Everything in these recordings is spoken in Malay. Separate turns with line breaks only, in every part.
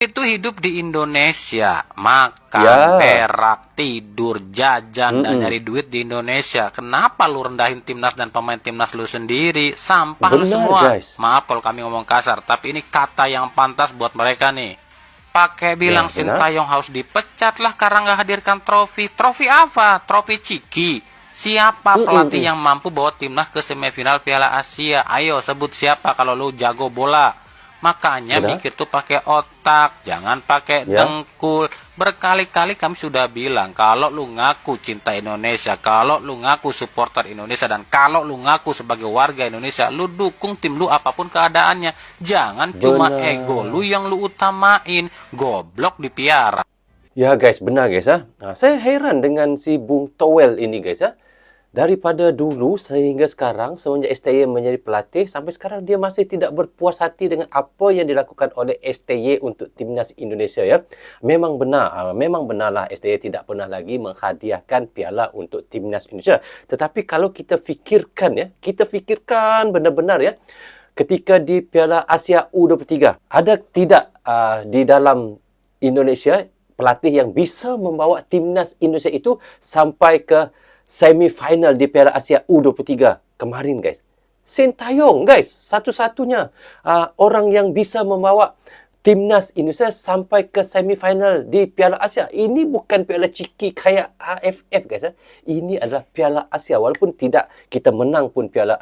Itu hidup di Indonesia, makan,
Ya,
berak, tidur, jajan, dan
mm-mm.
nyari duit di Indonesia. Kenapa lu rendahin timnas dan pemain timnas lu sendiri? Sampah lu
Benar
semua.
guys.
Maaf kalau kami ngomong kasar, tapi ini kata yang pantas buat mereka nih. Pakai bilang
Ya, benar.
Sintayong harus dipecat lah karena nggak hadirkan trofi. Trofi apa? Trofi Ciki. Siapa pelatih
Mm-mm-mm.
yang mampu bawa timnas ke semifinal Piala Asia? Ayo sebut siapa kalau lu jago bola. Makanya
Benar.
mikir tuh pakai otak, jangan pakai
Ya,
dengkul. Berkali-kali kami sudah bilang, kalau lu ngaku cinta Indonesia, kalau lu ngaku supporter Indonesia, dan kalau lu ngaku sebagai warga Indonesia, lu dukung tim lu apapun keadaannya. Jangan cuma ego lu
benar.
yang lu utamain, goblok dipiara.
Ya guys, benar guys ya. Nah, saya heran dengan si Bung Towel ini guys ya. Daripada dulu sehingga sekarang, semenjak STY menjadi pelatih, sampai sekarang dia masih tidak berpuas hati dengan apa yang dilakukan oleh STY untuk timnas Indonesia ya. Memang benarlah STY tidak pernah lagi menghadiahkan piala untuk timnas Indonesia. Tetapi kalau kita fikirkan benar-benar ya, ketika di Piala Asia U23, ada tidak di dalam Indonesia pelatih yang bisa membawa timnas Indonesia itu sampai ke semifinal di Piala Asia U23 kemarin guys? Sintayong guys, satu-satunya orang yang bisa membawa timnas Indonesia sampai ke semifinal di Piala Asia. Ini bukan Piala Ciki kayak AFF guys ya. Ini adalah Piala Asia. Walaupun tidak kita menang pun Piala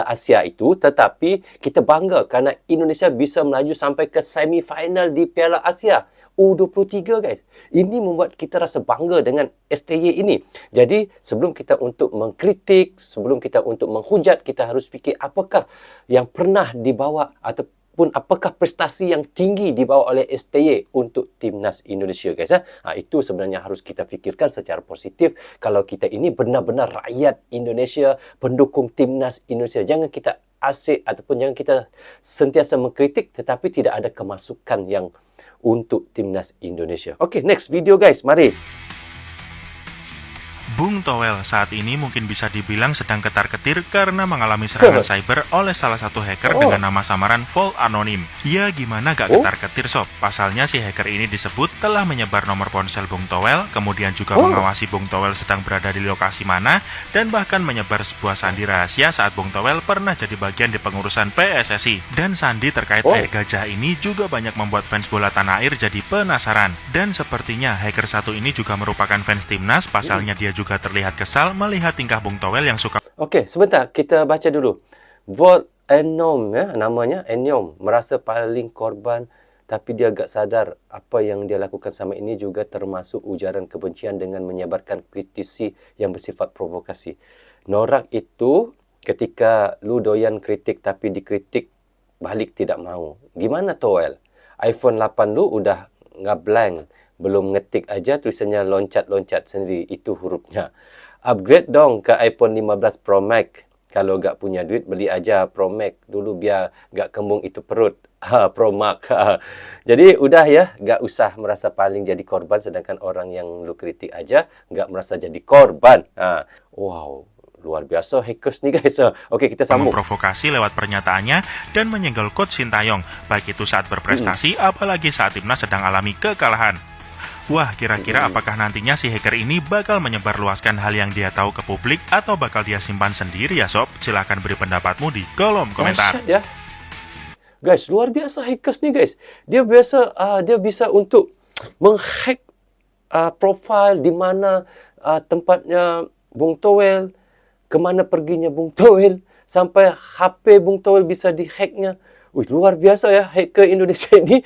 Asia itu, tetapi kita bangga kerana Indonesia bisa melaju sampai ke semifinal di Piala Asia U23 guys. Ini membuat kita rasa bangga dengan STY ini. Jadi sebelum kita untuk mengkritik, sebelum kita untuk menghujat, kita harus fikir apakah yang pernah dibawa ataupun apakah prestasi yang tinggi dibawa oleh STY untuk timnas Indonesia guys ya. Itu sebenarnya harus kita fikirkan secara positif. Kalau kita ini benar-benar rakyat Indonesia, pendukung timnas Indonesia, jangan kita asyik ataupun jangan kita sentiasa mengkritik tetapi tidak ada kemasukan yang untuk timnas Indonesia. Oke, next video guys, mari.
Bung Towel saat ini mungkin bisa dibilang sedang ketar-ketir karena mengalami serangan cyber oleh salah satu hacker dengan nama samaran Vault Anonim. Ya gimana gak ketar-ketir sob? Pasalnya si hacker ini disebut telah menyebar nomor ponsel Bung Towel, kemudian juga mengawasi Bung Towel sedang berada di lokasi mana, dan bahkan menyebar sebuah sandi rahasia saat Bung Towel pernah jadi bagian di pengurusan PSSI. Dan sandi terkait air gajah ini juga banyak membuat fans bola tanah air jadi penasaran. Dan sepertinya hacker satu ini juga merupakan fans timnas, pasalnya dia juga terlihat kesal melihat tingkah Bung Towel yang suka.
Okey, sebentar kita baca dulu. Vault Enom ya, namanya Enom, merasa paling korban tapi dia agak sadar apa yang dia lakukan sama ini juga termasuk ujaran kebencian dengan menyebarkan kritisi yang bersifat provokasi. Norak itu ketika lu doyan kritik tapi dikritik balik tidak mau. Gimana Towel? iPhone 8 lu udah ngeblank, belum ngetik aja tulisannya loncat-loncat sendiri, itu hurufnya. Upgrade dong ke iPhone 15 Pro Max. Kalau gak punya duit, beli aja Pro Max dulu biar gak kembung itu perut. Pro Max. Jadi udah ya, gak usah merasa paling jadi korban, sedangkan orang yang lu kritik aja gak merasa jadi korban. Wow, luar biasa hackers nih guys. Oke, kita sambung.
Memprovokasi lewat pernyataannya dan menyenggol coach Sintayong, baik itu saat berprestasi apalagi saat timnas sedang alami kekalahan. Wah, kira-kira apakah nantinya si hacker ini bakal menyebarluaskan hal yang dia tahu ke publik atau bakal dia simpan sendiri ya sob? Silahkan beri pendapatmu di kolom komentar.
Dahsyat ya. Guys, luar biasa hackers nih guys. Dia bisa untuk menghack profil di mana tempatnya Bung Towel, kemana perginya Bung Towel, sampai HP Bung Towel bisa dihacknya. Wih, luar biasa ya hacker Indonesia ini.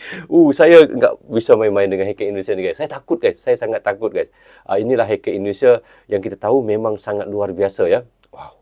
Saya nggak bisa main-main dengan hacker Indonesia ni guys. Saya takut guys. Saya sangat takut guys. Inilah hacker Indonesia yang kita tahu memang sangat luar biasa ya. Wow,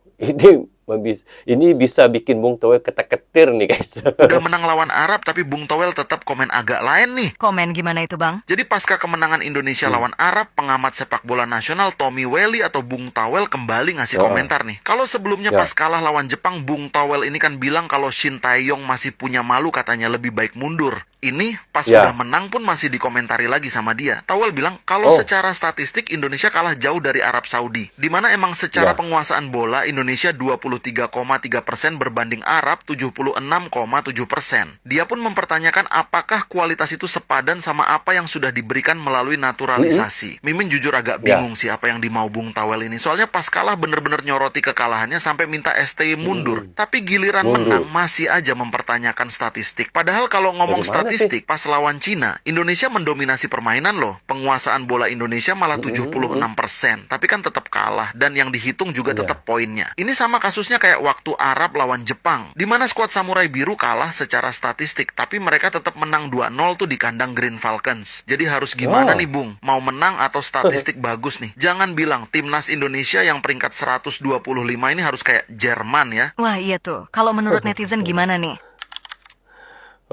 ini bisa bikin Bung Towel ketar-ketir nih guys.
Udah menang lawan Arab tapi Bung Towel tetap komen agak lain nih.
Komen gimana itu bang?
Jadi pasca kemenangan Indonesia lawan Arab, pengamat sepak bola nasional Tommy Welly atau Bung Towel kembali ngasih komentar nih. Kalau sebelumnya pas kalah lawan Jepang, Bung Towel ini kan bilang kalau Shin Tae-yong masih punya malu, katanya lebih baik mundur. Ini pas udah menang pun masih dikomentari lagi sama dia. Towel bilang kalau secara statistik Indonesia kalah jauh dari Arab Saudi, dimana emang secara penguasaan bola Indonesia 20 63,3% berbanding Arab 76,7%. Dia pun mempertanyakan apakah kualitas itu sepadan sama apa yang sudah diberikan melalui naturalisasi. Mimin jujur agak bingung sih apa yang dimau Bung Tawel ini. Soalnya pas kalah bener-bener nyoroti kekalahannya sampai minta STY mundur. Tapi giliran menang masih aja mempertanyakan statistik. Padahal kalau ngomong statistik pas lawan Cina, Indonesia mendominasi permainan loh. Penguasaan bola Indonesia malah 76%. Tapi kan tetap kalah dan yang dihitung juga tetap poinnya. Ini sama kasusnya kayak waktu Arab lawan Jepang, di mana skuad Samurai Biru kalah secara statistik, tapi mereka tetap menang 2-0 tuh di kandang Green Falcons. Jadi harus gimana nih Bung? Mau menang atau statistik bagus nih? Jangan bilang timnas Indonesia yang peringkat 125 ini harus kayak Jerman ya.
Wah iya tuh, kalau menurut netizen gimana nih?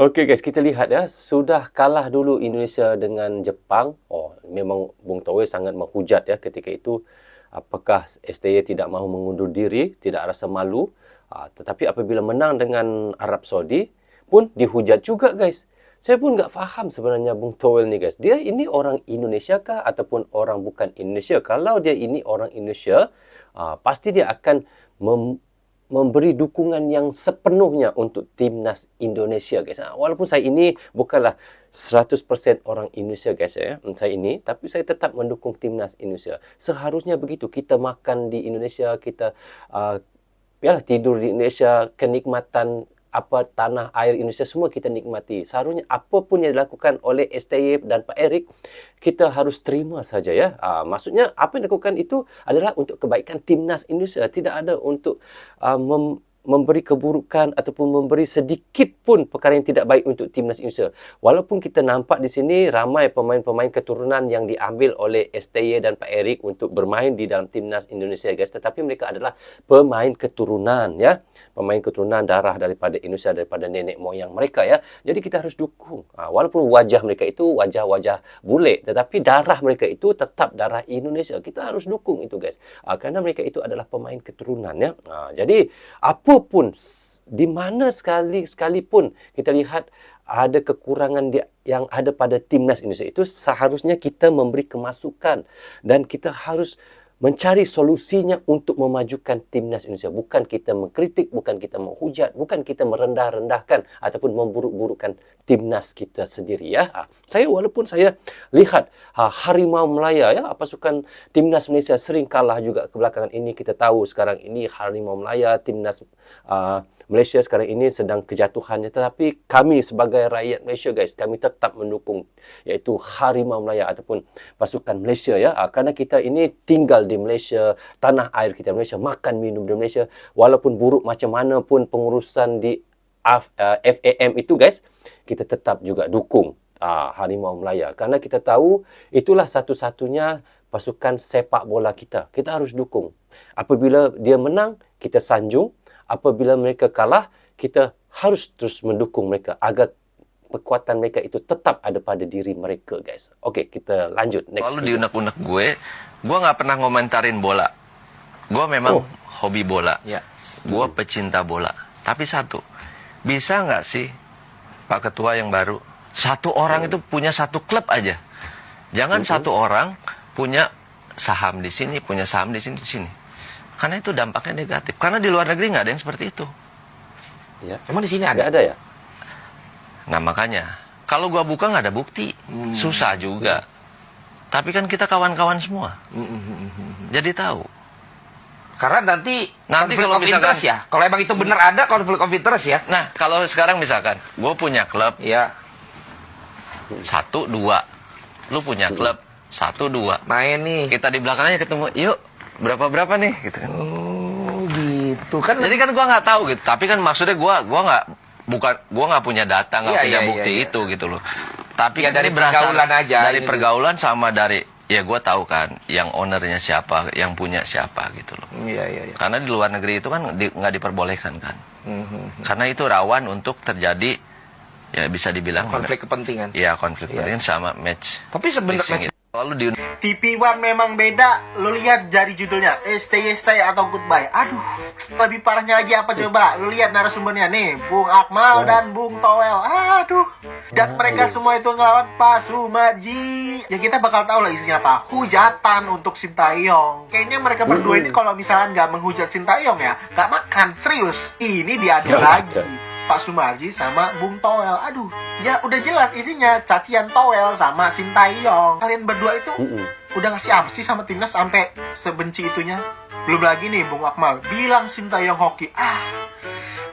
Okey guys, kita lihat ya, sudah kalah dulu Indonesia dengan Jepang. Oh, memang Bung Tawel sangat menghujat ya ketika itu. Apakah STY tidak mahu mengundur diri, tidak rasa malu. Tetapi apabila menang dengan Arab Saudi pun dihujat juga guys. Saya pun nggak faham sebenarnya Bung Tawel ni guys. Dia ini orang Indonesia kah ataupun orang bukan Indonesia? Kalau dia ini orang Indonesia, pasti dia akan memberi dukungan yang sepenuhnya untuk timnas Indonesia guys. Walaupun saya ini bukanlah 100% orang Indonesia guys ya, saya ini, tapi saya tetap mendukung timnas Indonesia. Seharusnya begitu. Kita makan di Indonesia, kita tidur di Indonesia, kenikmatan tanah air Indonesia semua kita nikmati. Seharusnya apapun yang dilakukan oleh STY dan Pak Erick, kita harus terima saja ya. Maksudnya apa yang dilakukan itu adalah untuk kebaikan timnas Indonesia. Tidak ada untuk memberi keburukan ataupun memberi sedikit pun perkara yang tidak baik untuk timnas Indonesia. Walaupun kita nampak di sini ramai pemain-pemain keturunan yang diambil oleh STY dan Pak Erick untuk bermain di dalam timnas Indonesia guys, tetapi mereka adalah pemain keturunan ya. Pemain keturunan darah daripada Indonesia, daripada nenek moyang mereka ya. Jadi kita harus dukung. Walaupun wajah mereka itu wajah-wajah bule, tetapi darah mereka itu tetap darah Indonesia. Kita harus dukung itu guys. Kerana mereka itu adalah pemain keturunan ya. Jadi apapun, di mana sekalipun kita lihat ada kekurangan yang ada pada timnas Indonesia itu, seharusnya kita memberi kemasukan dan kita harus mencari solusinya untuk memajukan timnas Indonesia. Bukan kita mengkritik, bukan kita menghujat, bukan kita merendah-rendahkan ataupun memburuk-burukkan timnas kita sendiri ya. Walaupun saya lihat Harimau Melaya ya, pasukan timnas Malaysia sering kalah juga kebelakangan ini. Kita tahu sekarang ini Harimau Melaya, timnas Malaysia sekarang ini sedang kejatuhannya. Tetapi kami sebagai rakyat Malaysia guys, kami tetap mendukung iaitu Harimau Melaya ataupun pasukan Malaysia ya. Kerana kita ini tinggal di Malaysia, tanah air kita Malaysia, makan minum di Malaysia. Walaupun buruk macam mana pun pengurusan di FAM itu guys, kita tetap juga dukung Harimau Melaya. Kerana kita tahu itulah satu-satunya pasukan sepak bola kita. Kita harus dukung. Apabila dia menang, kita sanjung. Apabila mereka kalah, kita harus terus mendukung mereka agar kekuatan mereka itu tetap ada pada diri mereka, guys. Okey, kita lanjut. Next.
Lalu di unek-unek gue nggak pernah ngomentarin bola. Gue memang hobi bola.
Ya.
Gue pecinta bola. Tapi satu, bisa nggak sih Pak Ketua yang baru, satu orang itu punya satu klub aja. Jangan satu orang punya saham di sini, punya saham di sini. Karena itu dampaknya negatif. Karena di luar negeri nggak ada yang seperti itu.
Ya.
Cuma di sini ada
ya?
Nah makanya, kalau gua buka nggak ada bukti, susah juga. Tapi kan kita kawan-kawan semua. Jadi tahu.
karena nanti konflik
kalau
of interest ya. Kalau emang itu benar ada konflik of interest ya.
Nah kalau sekarang misalkan, gue punya klub,
Ya.
1, 2. Lu punya klub, 1, 2.
Main nih.
Kita di belakangnya ketemu, yuk berapa nih gitu kan.
Oh gitu kan.
Jadi kan gua nggak tahu gitu. Tapi kan maksudnya gua nggak punya data, nggak
Iya,
punya
iya,
bukti
iya.
itu gitu loh. Tapi
Ya,
kan
dari
ini berasal
pergaulan aja
dari
gitu.
pergaulan sama dari ya gua tahu kan yang ownernya siapa, yang punya siapa gitu loh.
Iya.
Karena di luar negeri itu kan nggak diperbolehkan kan. Karena itu rawan untuk terjadi ya bisa dibilang
Konflik kepentingan.
Iya konflik
Iya.
kepentingan sama match
Tapi sebenarnya
fixing itu. Lalu di
TV One memang beda. Lu lihat dari judulnya, Stay atau Goodbye. Aduh, lebih parahnya lagi apa coba? Lu lihat narasumbernya nih, Bung Akmal dan Bung Towel. Aduh. Dan mereka semua itu ngelawan Pak Sumarji. Ya kita bakal tahu lah isinya apa. Hujatan untuk Sintayong. Kayaknya mereka berdua ini kalau misalnya nggak menghujat Sintayong ya, nggak makan. Serius. Ini diadu lagi. Pak Sumarji sama Bung Towel. Aduh, ya udah jelas isinya cacian Towel sama Sintayong. Kalian berdua itu udah ngasih apa sih sama timnas sampai sebenci itunya? Belum lagi nih Bung Akmal bilang Sintayong hoki.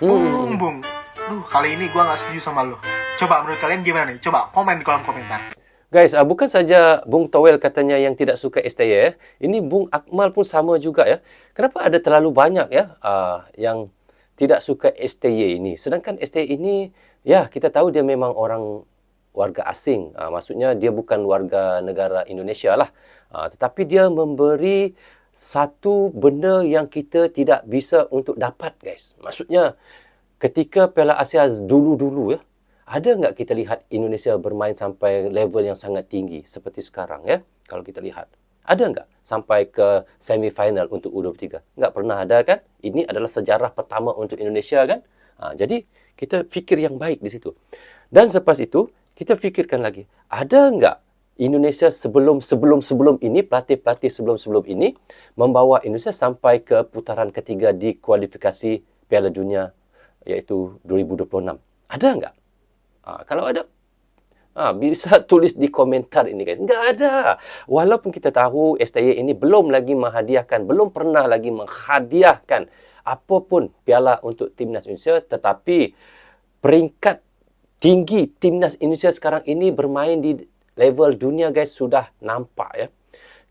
Bung. Duh, kali ini gua nggak setuju sama lu. Coba menurut kalian gimana nih? Coba komen di kolom komentar.
Guys, bukan saja Bung Towel katanya yang tidak suka STY ya. Ini Bung Akmal pun sama juga ya. Kenapa ada terlalu banyak ya yang tidak suka STY ini? Sedangkan STY ini, ya kita tahu dia memang orang warga asing. Maksudnya dia bukan warga negara Indonesia lah. Tetapi dia memberi satu benda yang kita tidak bisa untuk dapat, guys. Maksudnya, ketika Piala Asia dulu-dulu ya, ada nggak kita lihat Indonesia bermain sampai level yang sangat tinggi seperti sekarang ya? Kalau kita lihat. Ada nggak sampai ke semifinal untuk U23? Nggak pernah ada kan? Ini adalah sejarah pertama untuk Indonesia kan? Jadi kita fikir yang baik di situ. Dan selepas itu, kita fikirkan lagi. Ada nggak Indonesia sebelum ini, pelatih-pelatih sebelum ini, membawa Indonesia sampai ke putaran ketiga di kualifikasi Piala Dunia, yaitu 2026? Ada nggak? Kalau ada, bisa tulis di komentar ini guys. Nggak ada. Walaupun kita tahu STY ini belum lagi belum pernah lagi menghadiahkan apapun piala untuk timnas Indonesia, tetapi peringkat tinggi timnas Indonesia sekarang ini bermain di level dunia guys sudah nampak ya.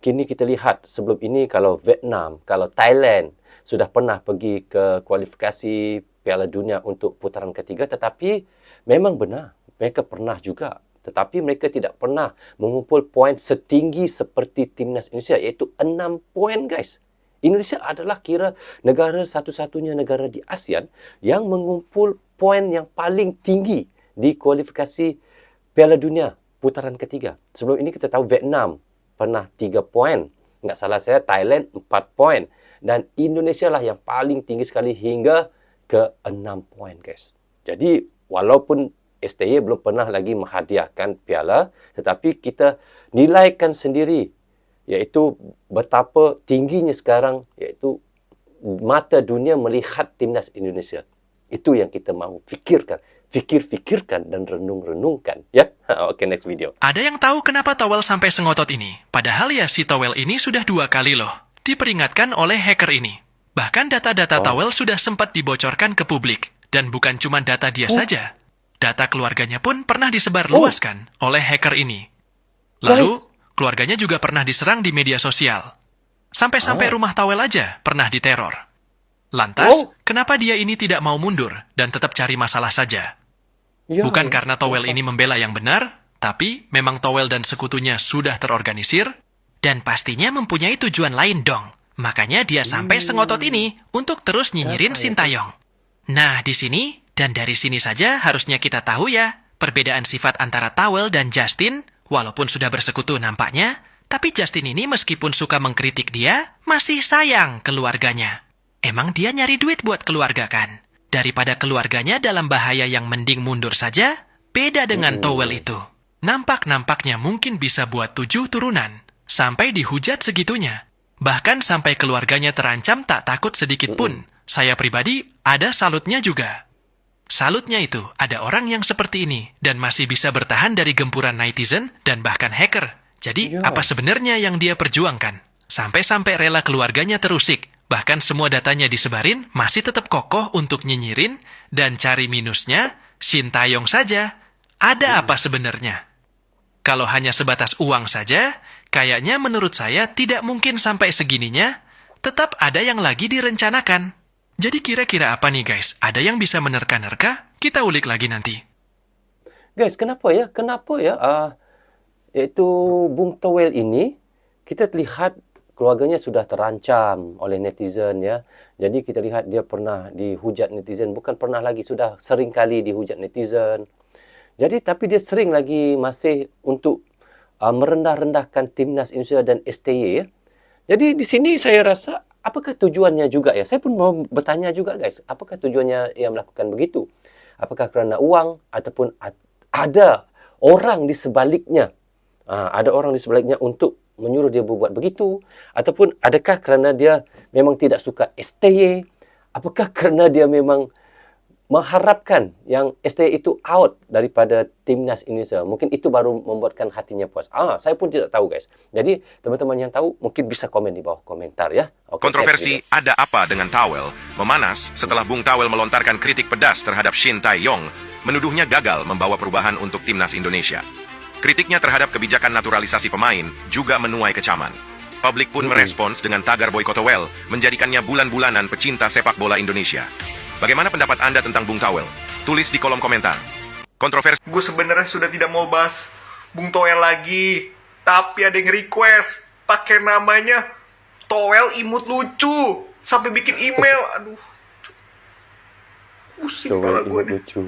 Kini kita lihat sebelum ini kalau Vietnam, kalau Thailand sudah pernah pergi ke kualifikasi Piala Dunia untuk putaran ketiga, tetapi memang benar mereka pernah juga. Tetapi mereka tidak pernah mengumpul poin setinggi seperti timnas Indonesia, iaitu 6 poin guys. Indonesia adalah kira negara satu-satunya negara di ASEAN yang mengumpul poin yang paling tinggi di kualifikasi Piala Dunia putaran ketiga. Sebelum ini kita tahu Vietnam pernah 3 poin. Nggak salah saya, Thailand 4 poin. Dan Indonesia lah yang paling tinggi sekali hingga ke 6 poin guys. Jadi walaupun STY belum pernah lagi menghadiahkan piala, tetapi kita nilaikan sendiri, iaitu betapa tingginya sekarang, iaitu mata dunia melihat timnas Indonesia. Itu yang kita mahu fikirkan, fikirkan dan renung-renungkan. Ya, oke, next video.
Ada yang tahu kenapa Towel sampai sengotot ini? Padahal ya si Towel ini sudah 2 kali loh diperingatkan oleh hacker ini. Bahkan data-data Towel sudah sempat dibocorkan ke publik. Dan bukan cuma data dia saja. Data keluarganya pun pernah disebar luaskan oleh hacker ini. Lalu, keluarganya juga pernah diserang di media sosial. Sampai-sampai rumah Towel aja pernah diteror. Lantas, kenapa dia ini tidak mau mundur dan tetap cari masalah saja? Bukan karena Towel ini membela yang benar, tapi memang Towel dan sekutunya sudah terorganisir, dan pastinya mempunyai tujuan lain dong. Makanya dia sampai sengotot ini untuk terus nyinyirin Sintayong. Nah, di sini dan dari sini saja harusnya kita tahu ya, perbedaan sifat antara Towel dan Justin, walaupun sudah bersekutu nampaknya, tapi Justin ini meskipun suka mengkritik dia, masih sayang keluarganya. Emang dia nyari duit buat keluarga kan? Daripada keluarganya dalam bahaya yang mending mundur saja, beda dengan Towel itu. Nampaknya mungkin bisa buat 7 turunan, sampai dihujat segitunya. Bahkan sampai keluarganya terancam tak takut sedikit pun. Saya pribadi ada salutnya juga. Salutnya itu ada orang yang seperti ini dan masih bisa bertahan dari gempuran netizen dan bahkan hacker. Jadi apa sebenarnya yang dia perjuangkan? Sampai-sampai rela keluarganya terusik. Bahkan semua datanya disebarin masih tetap kokoh untuk nyinyirin dan cari minusnya Sintayong saja. Ada apa sebenarnya? Kalau hanya sebatas uang saja, kayaknya menurut saya tidak mungkin sampai segininya. Tetap ada yang lagi direncanakan. Jadi kira-kira apa nih guys? Ada yang bisa menerka-nerka? Kita ulik lagi nanti.
Guys, kenapa ya? Yaitu Bung Towel ini, kita lihat keluarganya sudah terancam oleh netizen ya. Jadi kita lihat dia pernah dihujat netizen. Bukan pernah lagi, sudah sering kali dihujat netizen. Jadi tapi dia sering lagi masih untuk merendah-rendahkan timnas Indonesia dan STY ya. Jadi di sini saya rasa apakah tujuannya juga ya? Saya pun mau bertanya juga guys, apakah tujuannya ia melakukan begitu? Apakah kerana uang ataupun ada orang di sebaliknya? Ada orang di sebaliknya untuk menyuruh dia berbuat begitu, ataupun adakah kerana dia memang tidak suka STY? Apakah kerana dia memang mengharapkan yang STY itu out daripada timnas Indonesia? Mungkin itu baru membuatkan hatinya puas. Saya pun tidak tahu guys. Jadi teman-teman yang tahu mungkin bisa komen di bawah komentar ya. Okay,
Kontroversi ada apa dengan Towel memanas setelah Bung Towel melontarkan kritik pedas terhadap Shin Tae-yong, menuduhnya gagal membawa perubahan untuk timnas Indonesia. Kritiknya terhadap kebijakan naturalisasi pemain juga menuai kecaman. Publik pun merespons dengan tagar boykot Towel, menjadikannya bulan-bulanan pecinta sepak bola Indonesia. Bagaimana pendapat Anda tentang Bung Towel? Tulis di kolom komentar. Kontroversi.
Gue sebenarnya sudah tidak mau bahas Bung Towel lagi, tapi ada yang request pakai namanya Towel imut lucu sampai bikin email. Aduh, pusing kepala gue nih.
lucu.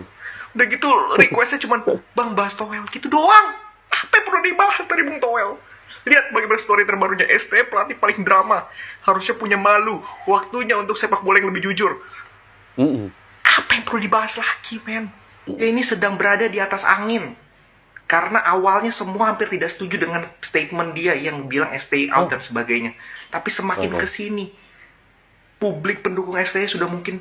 Udah gitu requestnya cuma bang bahas Towel gitu doang. Apa yang perlu dibahas dari Bung Towel? Lihat bagaimana story terbarunya ST, pelatih paling drama. Harusnya punya malu. Waktunya untuk sepak bola yang lebih jujur. Apa yang perlu dibahas lagi, men? Ini sedang berada di atas angin. Karena awalnya semua hampir tidak setuju dengan statement dia yang bilang STY out dan sebagainya. Tapi semakin kesini, publik pendukung STY sudah mungkin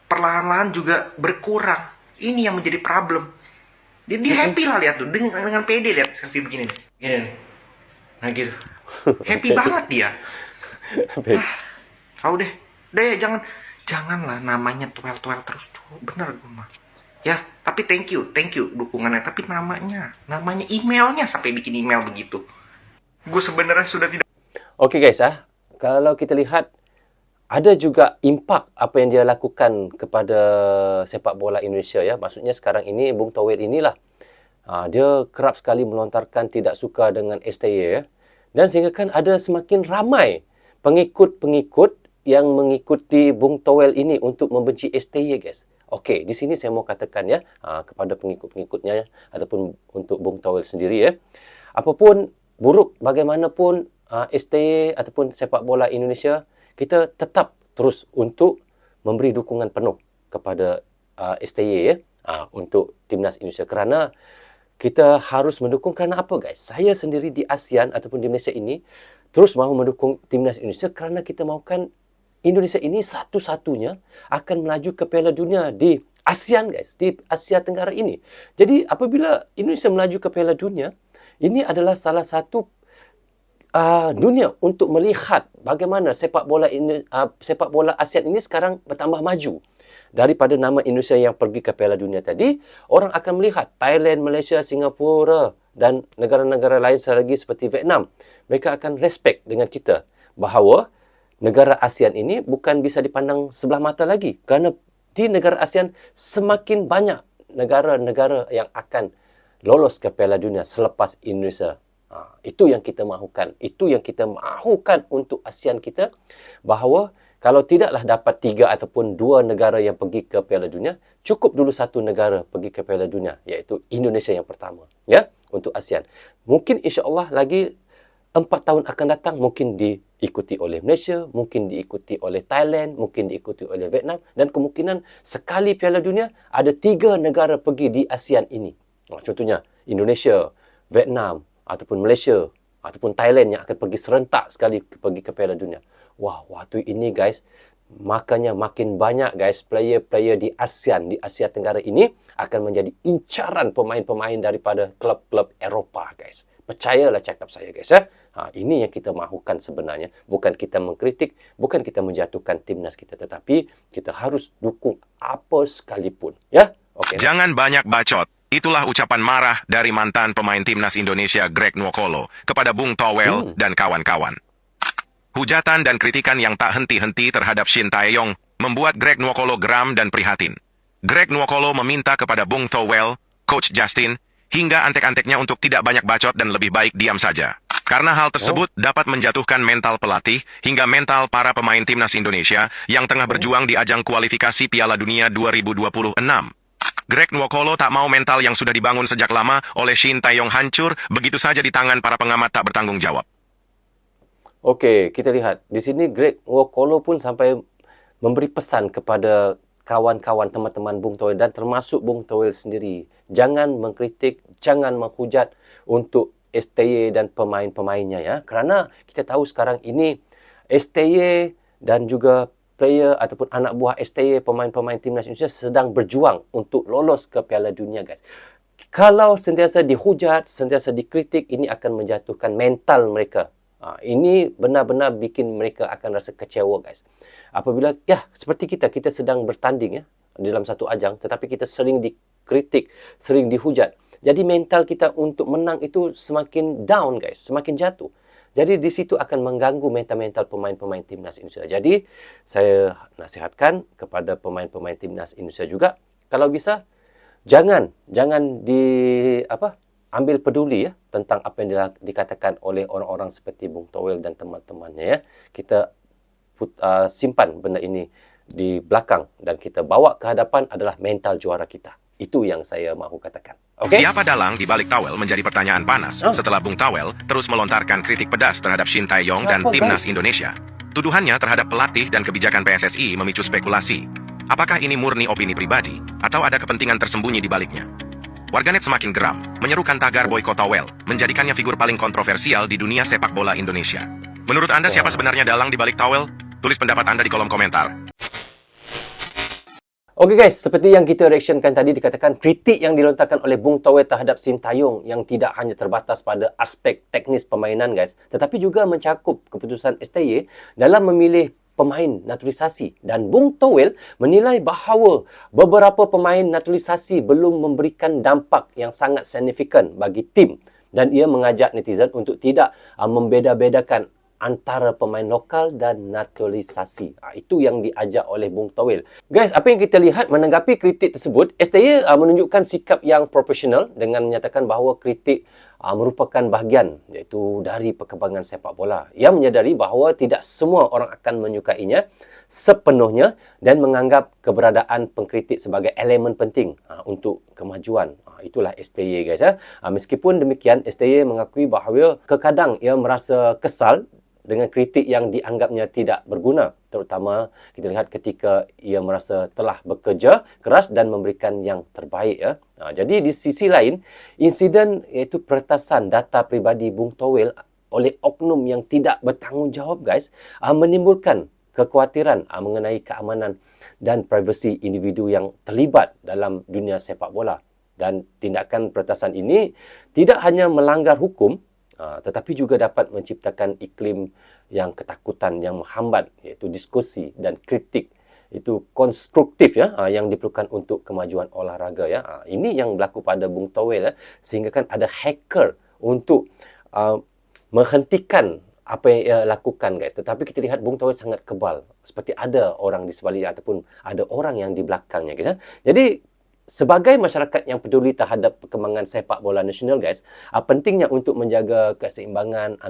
perlahan-lahan juga berkurang. Ini yang menjadi problem. Dia happy lah lihat tuh, dengan pede lihat selfie begini nih. Gini nih. Nah gitu. Happy banget dia. Tahu deh. Janganlah namanya Towel terus tuh. Bener gue mah. Ya, tapi thank you dukungannya. Tapi namanya emailnya sampai bikin email begitu. Gue sebenarnya sudah tidak.
Oke guys kalau kita lihat ada juga impak apa yang dia lakukan kepada sepak bola Indonesia ya. Maksudnya sekarang ini Bung Towel inilah dia kerap sekali melontarkan tidak suka dengan STY ya. Dan sehingga kan ada semakin ramai pengikut-pengikut yang mengikuti Bung Towel ini untuk membenci STY guys. Okey, di sini saya mau katakan ya kepada pengikut-pengikutnya ataupun untuk Bung Towel sendiri ya. Apapun buruk bagaimanapun STY ataupun sepak bola Indonesia, kita tetap terus untuk memberi dukungan penuh kepada STY ya untuk timnas Indonesia, kerana kita harus mendukung. Kerana apa guys? Saya sendiri di ASEAN ataupun di Malaysia ini terus mahu mendukung timnas Indonesia kerana kita mahukan Indonesia ini satu-satunya akan melaju ke Piala Dunia di ASEAN guys, di Asia Tenggara ini. Jadi apabila Indonesia melaju ke Piala Dunia, ini adalah salah satu dunia untuk melihat bagaimana sepak bola ASEAN ini sekarang bertambah maju. Daripada nama Indonesia yang pergi ke Piala Dunia tadi, orang akan melihat Thailand, Malaysia, Singapura dan negara-negara lain lagi seperti Vietnam. Mereka akan respect dengan kita bahawa negara ASEAN ini bukan bisa dipandang sebelah mata lagi, kerana di negara ASEAN semakin banyak negara-negara yang akan lolos ke Piala Dunia selepas Indonesia. Itu yang kita mahukan. Itu yang kita mahukan untuk ASEAN kita, bahawa kalau tidaklah dapat 3 ataupun 2 negara yang pergi ke Piala Dunia, cukup dulu 1 negara pergi ke Piala Dunia, iaitu Indonesia yang pertama ya untuk ASEAN. Mungkin insya-Allah lagi 4 tahun akan datang mungkin diikuti oleh Malaysia, mungkin diikuti oleh Thailand, mungkin diikuti oleh Vietnam, dan kemungkinan sekali Piala Dunia ada 3 negara pergi di ASEAN ini. Contohnya Indonesia, Vietnam ataupun Malaysia ataupun Thailand yang akan pergi serentak sekali pergi ke Piala Dunia. Wah, waktu ini guys, makanya makin banyak guys player-player di ASEAN, di Asia Tenggara ini akan menjadi incaran pemain-pemain daripada klub-klub Eropah guys. Percayalah cakap saya guys ya. Ini yang kita mahukan sebenarnya. Bukan kita mengkritik, bukan kita menjatuhkan timnas kita, tetapi kita harus dukung apa sekalipun ya. Okey.
Jangan banyak bacot. Itulah ucapan marah dari mantan pemain timnas Indonesia Greg Nwokolo kepada Bung Towel dan kawan-kawan. Hujatan dan kritikan yang tak henti-henti terhadap Shin Tae-yong membuat Greg Nwokolo geram dan prihatin. Greg Nwokolo meminta kepada Bung Towel, Coach Justin, hingga antek-anteknya untuk tidak banyak bacot dan lebih baik diam saja. Karena hal tersebut dapat menjatuhkan mental pelatih hingga mental para pemain timnas Indonesia yang tengah berjuang di ajang kualifikasi Piala Dunia 2026. Greg Nwokolo tak mau mental yang sudah dibangun sejak lama oleh Shin Tae-yong hancur begitu saja di tangan para pengamat tak bertanggung jawab.
Okey, kita lihat. Di sini Greg Nwokolo pun sampai memberi pesan kepada kawan-kawan teman-teman Bung Toel dan termasuk Bung Toel sendiri. Jangan mengkritik, jangan menghujat untuk STY dan pemain-pemainnya ya. Kerana kita tahu sekarang ini STY dan juga player ataupun anak buah STY, pemain-pemain timnas Indonesia sedang berjuang untuk lolos ke Piala Dunia, guys. Kalau sentiasa dihujat, sentiasa dikritik, ini akan menjatuhkan mental mereka. Ini benar-benar bikin mereka akan rasa kecewa, guys. Apabila, ya, seperti kita sedang bertanding ya, dalam satu ajang, tetapi kita sering dikritik, sering dihujat. Jadi mental kita untuk menang itu semakin down, guys, semakin jatuh. Jadi di situ akan mengganggu mental-mental pemain-pemain timnas Indonesia. Jadi saya nasihatkan kepada pemain-pemain timnas Indonesia juga, kalau bisa jangan ambil peduli ya tentang apa yang dikatakan oleh orang-orang seperti Bung Toel dan teman-temannya ya. Kita simpan benda ini di belakang dan kita bawa ke hadapan adalah mental juara kita. Itu yang saya mahu katakan. Okay?
Siapa dalang di balik Towel menjadi pertanyaan panas setelah Bung Towel terus melontarkan kritik pedas terhadap Shin Tae-yong dan timnas Indonesia. Tuduhannya terhadap pelatih dan kebijakan PSSI memicu spekulasi. Apakah ini murni opini pribadi atau ada kepentingan tersembunyi di baliknya? Warganet semakin geram, menyerukan tagar boykot Towel, menjadikannya figur paling kontroversial di dunia sepak bola Indonesia. Menurut Anda siapa sebenarnya dalang di balik Towel? Tulis pendapat Anda di kolom komentar.
Oke guys, seperti yang kita reactionkan tadi, dikatakan kritik yang dilontarkan oleh Bung Toel terhadap Shin Tae-yong yang tidak hanya terbatas pada aspek teknis permainan guys, tetapi juga mencakup keputusan STY dalam memilih pemain naturalisasi. Dan Bung Toel menilai bahawa beberapa pemain naturalisasi belum memberikan dampak yang sangat signifikan bagi tim. Dan ia mengajak netizen untuk tidak membeda-bedakan antara pemain lokal dan naturalisasi. Itu yang diajak oleh Bung Toel. Guys, apa yang kita lihat menanggapi kritik tersebut, STY menunjukkan sikap yang profesional dengan menyatakan bahawa kritik merupakan bahagian iaitu dari perkembangan sepak bola. Ia menyadari bahawa tidak semua orang akan menyukainya sepenuhnya dan menganggap keberadaan pengkritik sebagai elemen penting untuk kemajuan. Itulah STY guys ya. Meskipun demikian, STY mengakui bahawa terkadang ia merasa kesal dengan kritik yang dianggapnya tidak berguna. Terutama kita lihat ketika ia merasa telah bekerja keras dan memberikan yang terbaik ya. Jadi di sisi lain, insiden iaitu peretasan data pribadi Bung Toel oleh oknum yang tidak bertanggungjawab guys menimbulkan kekhawatiran mengenai keamanan dan privasi individu yang terlibat dalam dunia sepak bola. Dan tindakan peretasan ini tidak hanya melanggar hukum, tetapi juga dapat menciptakan iklim yang ketakutan yang menghambat, iaitu diskusi dan kritik itu konstruktif ya, yang diperlukan untuk kemajuan olahraga ya. Ini yang berlaku pada Bung Toel ya, sehingga kan ada hacker untuk menghentikan apa yang ia lakukan guys. Tetapi kita lihat Bung Toel sangat kebal, seperti ada orang di sebaliknya ataupun ada orang yang di belakangnya guys ya. Jadi sebagai masyarakat yang peduli terhadap perkembangan sepak bola nasional guys, pentingnya untuk menjaga keseimbangan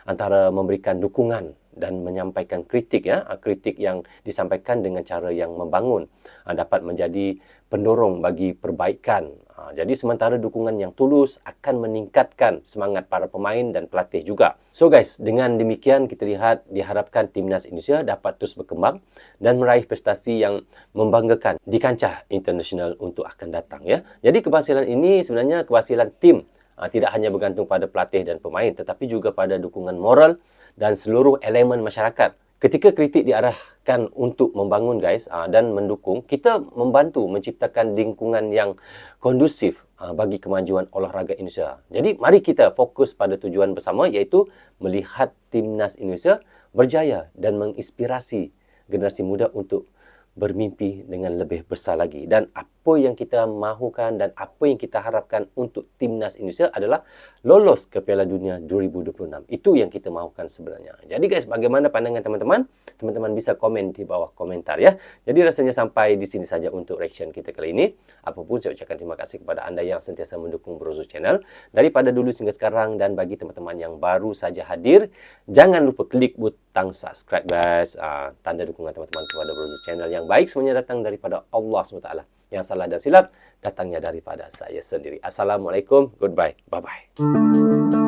antara memberikan dukungan dan menyampaikan kritik ya. Kritik yang disampaikan dengan cara yang membangun dapat menjadi pendorong bagi perbaikan. Jadi sementara dukungan yang tulus akan meningkatkan semangat para pemain dan pelatih juga. So guys, dengan demikian kita lihat diharapkan timnas Indonesia dapat terus berkembang dan meraih prestasi yang membanggakan di kancah internasional untuk akan datang ya. Jadi keberhasilan ini sebenarnya keberhasilan tim. Tidak hanya bergantung pada pelatih dan pemain, tetapi juga pada dukungan moral dan seluruh elemen masyarakat. Ketika kritik diarahkan untuk membangun guys dan mendukung, kita membantu menciptakan lingkungan yang kondusif bagi kemajuan olahraga Indonesia. Jadi mari kita fokus pada tujuan bersama, iaitu melihat timnas Indonesia berjaya dan menginspirasi generasi muda untuk bermimpi dengan lebih besar lagi. Dan apa yang kita mahukan dan apa yang kita harapkan untuk timnas Indonesia adalah lolos ke Piala Dunia 2026. Itu yang kita mahukan sebenarnya. Jadi guys, bagaimana pandangan teman-teman? Teman-teman bisa komen di bawah komentar ya. Jadi rasanya sampai di sini saja untuk reaction kita kali ini. Apapun saya ucapkan terima kasih kepada anda yang sentiasa mendukung Brozo Channel daripada dulu hingga sekarang. Dan bagi teman-teman yang baru saja hadir, jangan lupa klik butang subscribe guys. Tanda dukungan teman-teman kepada Brozo Channel yang baik semuanya datang daripada Allah SWT. Yang salah dan silap datangnya daripada saya sendiri. Assalamualaikum. Goodbye. Bye-bye.